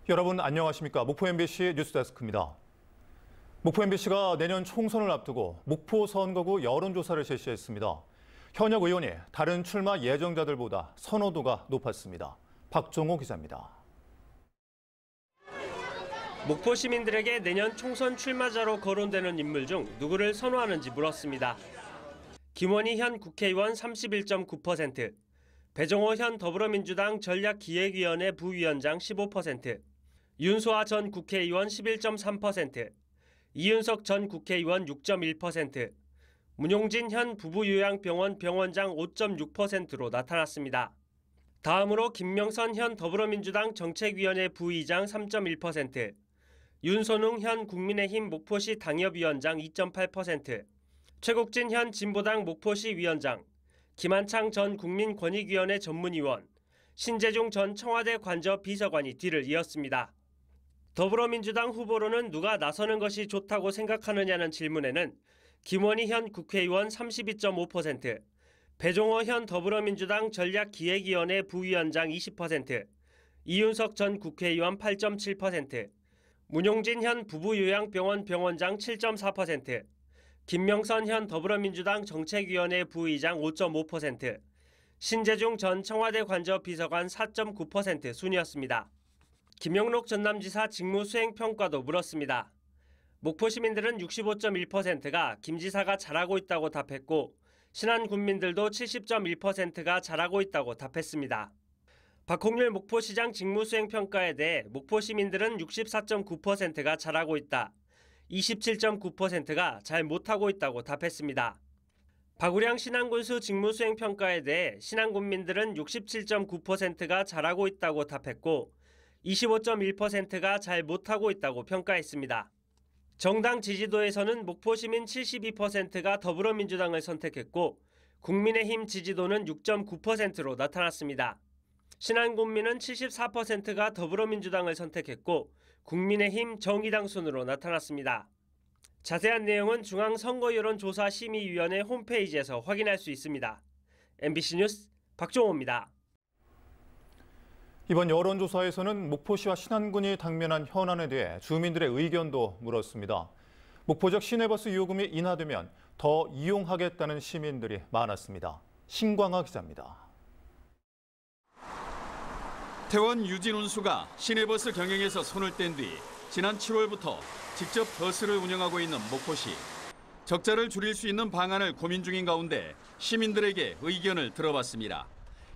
여러분 안녕하십니까? 목포 MBC 뉴스데스크입니다. 목포 MBC가 내년 총선을 앞두고 목포 선거구 여론조사를 실시했습니다. 현역 의원이 다른 출마 예정자들보다 선호도가 높았습니다. 박종호 기자입니다. 목포 시민들에게 내년 총선 출마자로 거론되는 인물 중 누구를 선호하는지 물었습니다. 김원희 현 국회의원 31.9%, 배종호 현 더불어민주당 전략기획위원회 부위원장 15%, 윤소아 전 국회의원 11.3%, 이윤석 전 국회의원 6.1%, 문용진 현 부부요양병원 병원장 5.6%로 나타났습니다. 다음으로 김명선 현 더불어민주당 정책위원회 부의장 3.1%, 윤선웅 현 국민의힘 목포시 당협위원장 2.8%, 최국진 현 진보당 목포시 위원장, 김한창 전 국민권익위원회 전문위원, 신재중 전 청와대 관저 비서관이 뒤를 이었습니다. 더불어민주당 후보로는 누가 나서는 것이 좋다고 생각하느냐는 질문에는 김원희 현 국회의원 32.5%, 배종호 현 더불어민주당 전략기획위원회 부위원장 20%, 이윤석 전 국회의원 8.7%, 문용진 현 부부요양병원 병원장 7.4%, 김명선 현 더불어민주당 정책위원회 부의장 5.5%, 신재중 전 청와대 관저 비서관 4.9% 순이었습니다. 김영록 전남지사 직무수행평가도 물었습니다. 목포 시민들은 65.1%가 김 지사가 잘하고 있다고 답했고 신안 군민들도 70.1%가 잘하고 있다고 답했습니다. 박홍률 목포시장 직무수행평가에 대해 목포 시민들은 64.9%가 잘하고 있다, 27.9%가 잘 못하고 있다고 답했습니다. 박우량 신안군수 직무수행평가에 대해 신안군민들은 67.9%가 잘하고 있다고 답했고 25.1%가 잘 못하고 있다고 평가했습니다. 정당 지지도에서는 목포시민 72%가 더불어민주당을 선택했고 국민의힘 지지도는 6.9%로 나타났습니다. 신안군민은 74%가 더불어민주당을 선택했고 국민의힘 정의당 순으로 나타났습니다. 자세한 내용은 중앙선거여론조사심의위원회 홈페이지에서 확인할 수 있습니다. MBC 뉴스 박종호입니다. 이번 여론조사에서는 목포시와 신안군이 당면한 현안에 대해 주민들의 의견도 물었습니다. 목포적 시내버스 요금이 인하되면 더 이용하겠다는 시민들이 많았습니다. 신광하 기자입니다. 태원 유진운수가 시내버스 경영에서 손을 뗀 뒤 지난 7월부터 직접 버스를 운영하고 있는 목포시. 적자를 줄일 수 있는 방안을 고민 중인 가운데 시민들에게 의견을 들어봤습니다.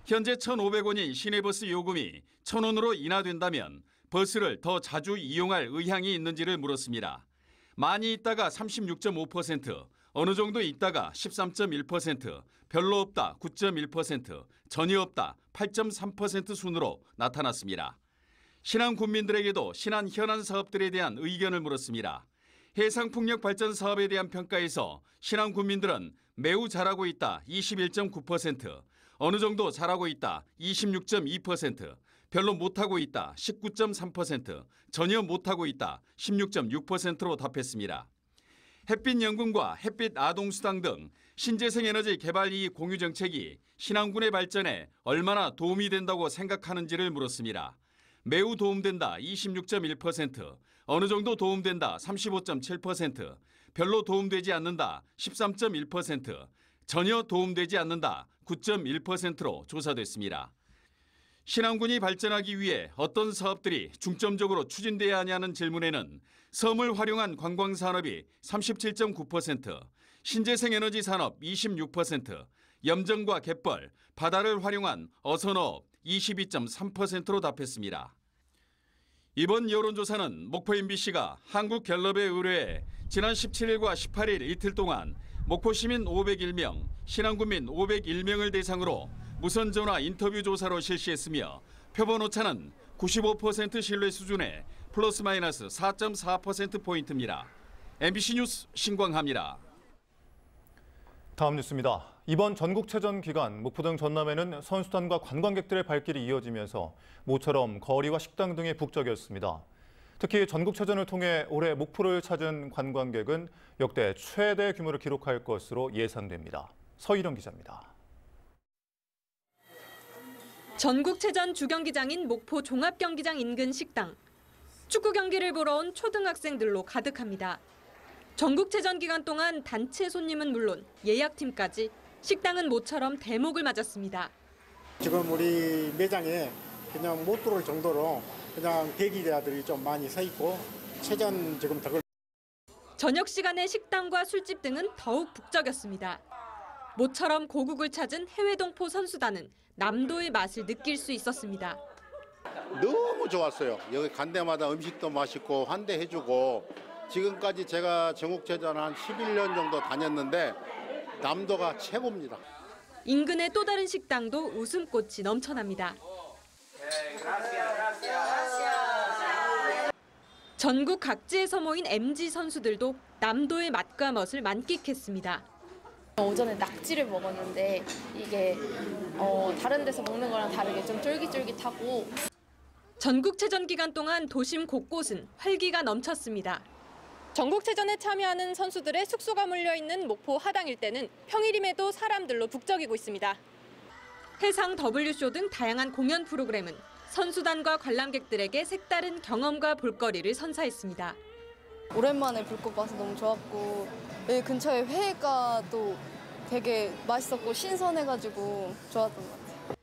현재 1,500원인 시내버스 요금이 1,000원으로 인하된다면 버스를 더 자주 이용할 의향이 있는지를 물었습니다. 많이 있다가 36.5%, 어느 정도 있다가 13.1%, 별로 없다 9.1%, 전혀 없다 8.3% 순으로 나타났습니다. 신안 군민들에게도 신안 현안 사업들에 대한 의견을 물었습니다. 해상풍력 발전 사업에 대한 평가에서 신안 군민들은 매우 잘하고 있다 21.9%, 어느 정도 잘하고 있다 26.2%, 별로 못하고 있다 19.3%, 전혀 못하고 있다 16.6%로 답했습니다. 햇빛연금과 햇빛아동수당 등 신재생에너지 개발 이익 공유 정책이 신안군의 발전에 얼마나 도움이 된다고 생각하는지를 물었습니다. 매우 도움된다 26.1%, 어느 정도 도움된다 35.7%, 별로 도움되지 않는다 13.1%, 전혀 도움되지 않는다 9.1%로 조사됐습니다. 신안군이 발전하기 위해 어떤 사업들이 중점적으로 추진돼야 하냐는 질문에는 섬을 활용한 관광산업이 37.9%, 신재생에너지 산업 26%, 염정과 갯벌, 바다를 활용한 어선어업 22.3%로 답했습니다. 이번 여론조사는 목포 MBC가 한국갤럽에 의뢰해 지난 17일과 18일 이틀 동안 목포 시민 501명, 신안군민 501명을 대상으로 무선 전화 인터뷰 조사로 실시했으며 표본 오차는 95% 신뢰 수준의 플러스 마이너스 4.4%포인트입니다. MBC 뉴스 신광하입니다. 다음 뉴스입니다. 이번 전국체전 기간 목포 등 전남에는 선수단과 관광객들의 발길이 이어지면서 모처럼 거리와 식당 등이 북적였습니다. 특히 전국체전을 통해 올해 목포를 찾은 관광객은 역대 최대 규모를 기록할 것으로 예상됩니다. 서희령 기자입니다. 전국체전 주경기장인 목포 종합경기장 인근 식당. 축구 경기를 보러 온 초등학생들로 가득합니다. 전국체전 기간 동안 단체 손님은 물론 예약팀까지 식당은 모처럼 대목을 맞았습니다. 지금 우리 매장에 그냥 못 들어올 정도로 그냥 대기자들이 좀 많이 서 있고 체전 지금 덕을. 저녁 시간에 식당과 술집 등은 더욱 북적였습니다. 모처럼 고국을 찾은 해외 동포 선수단은 남도의 맛을 느낄 수 있었습니다. 너무 좋았어요. 여기 간 데마다 음식도 맛있고 환대해주고 지금까지 제가 전국체전 한 11년 정도 다녔는데 남도가 최고입니다. 인근의 또 다른 식당도 웃음꽃이 넘쳐납니다. 전국 각지에서 모인 MG 선수들도 남도의 맛과 멋을 만끽했습니다. 오전에 낙지를 먹었는데 이게 다른 데서 먹는 거랑 다르게 좀 쫄깃쫄깃하고. 전국체전 기간 동안 도심 곳곳은 활기가 넘쳤습니다. 전국체전에 참여하는 선수들의 숙소가 몰려있는 목포 하당 일대는 평일임에도 사람들로 북적이고 있습니다. 해상 W쇼 등 다양한 공연 프로그램은 선수단과 관람객들에게 색다른 경험과 볼거리를 선사했습니다. 오랜만에 불꽃 봐서 너무 좋았고 여기 근처에 회가 또 되게 맛있었고 신선해가지고 좋았던 것 같아요.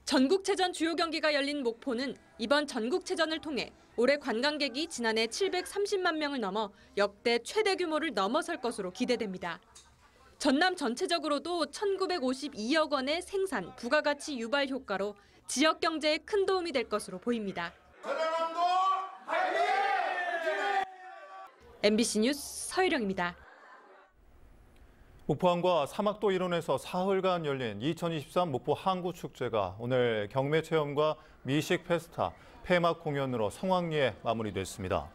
전국체전 주요 경기가 열린 목포는 이번 전국체전을 통해 올해 관광객이 지난해 730만 명을 넘어 역대 최대 규모를 넘어설 것으로 기대됩니다. 전남 전체적으로도 1952억 원의 생산, 부가가치 유발 효과로 지역 경제에 큰 도움이 될 것으로 보입니다. MBC 뉴스 서희령입니다. 목포항과 사막도 일원에서 사흘간 열린 2023 목포 항구축제가 오늘 경매체험과 미식 페스타, 폐막 공연으로 성황리에 마무리됐습니다.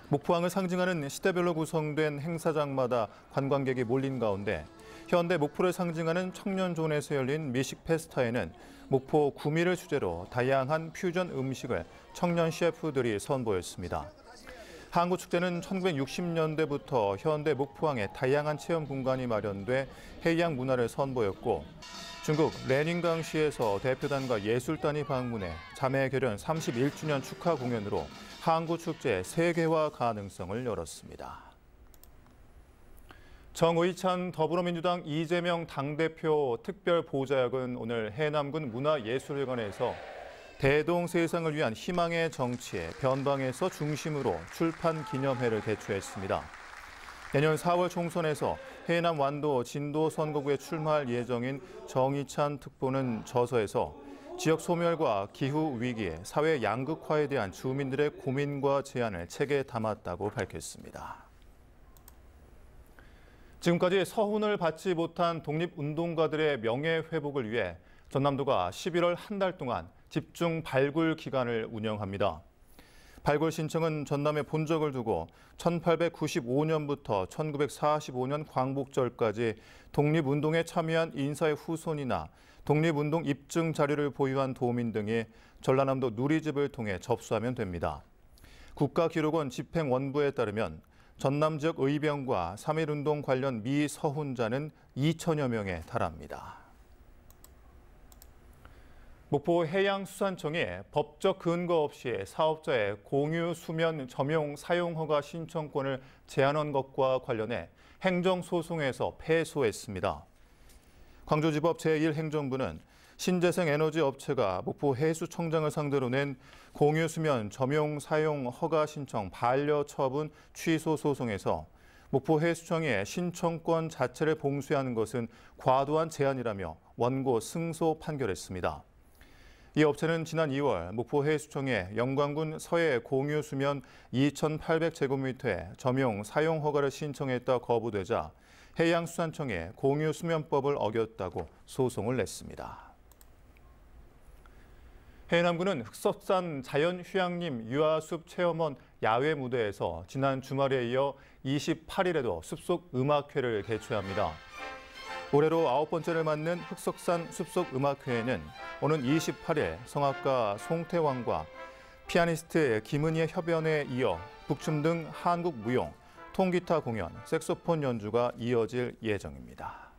목포항을 상징하는 시대별로 구성된 행사장마다 관광객이 몰린 가운데 현대 목포를 상징하는 청년존에서 열린 미식 페스타에는 목포 구미를 주제로 다양한 퓨전 음식을 청년 셰프들이 선보였습니다. 항구축제는 1960년대부터 현대 목포항에 다양한 체험 공간이 마련돼 해양 문화를 선보였고 중국 레닌강시에서 대표단과 예술단이 방문해 자매 결연 31주년 축하 공연으로 항구축제 세계화 가능성을 열었습니다. 정의찬 더불어민주당 이재명 당대표 특별보좌역은 오늘 해남군 문화예술회관에서 대동세상을 위한 희망의 정치에 변방에서 중심으로 출판 기념회를 개최했습니다. 내년 4월 총선에서 해남 완도 진도 선거구에 출마할 예정인 정의찬 특보는 저서에서 지역 소멸과 기후 위기, 사회 양극화에 대한 주민들의 고민과 제안을 책에 담았다고 밝혔습니다. 지금까지 서훈을 받지 못한 독립운동가들의 명예회복을 위해 전남도가 11월 한 달 동안 집중 발굴 기간을 운영합니다. 발굴 신청은 전남의 본적을 두고 1895년부터 1945년 광복절까지 독립운동에 참여한 인사의 후손이나 독립운동 입증 자료를 보유한 도민 등이 전라남도 누리집을 통해 접수하면 됩니다. 국가기록원 집행원부에 따르면 전남 지역 의병과 3.1운동 관련 미서훈자는 2천여 명에 달합니다. 목포 해양수산청이 법적 근거 없이 사업자의 공유 수면 점용 사용 허가 신청권을 제한한 것과 관련해 행정소송에서 패소했습니다. 광주지법 제1행정부는 신재생 에너지 업체가 목포 해수청장을 상대로 낸 공유 수면 점용 사용 허가 신청 반려 처분 취소 소송에서 목포 해수청이 신청권 자체를 봉쇄하는 것은 과도한 제한이라며 원고 승소 판결했습니다. 이 업체는 지난 2월 목포 해수청에 영광군 서해 공유 수면 2,800제곱미터의 점용 사용 허가를 신청했다 거부되자 해양수산청에 공유 수면법을 어겼다고 소송을 냈습니다. 해남군은 흑석산 자연휴양림 유아숲 체험원 야외 무대에서 지난 주말에 이어 28일에도 숲속 음악회를 개최합니다. 올해로 9번째를 맞는 흑석산 숲속음악회에는 오는 28일 성악가 송태왕과 피아니스트 김은희의 협연에 이어 북춤 등 한국 무용, 통기타 공연, 색소폰 연주가 이어질 예정입니다.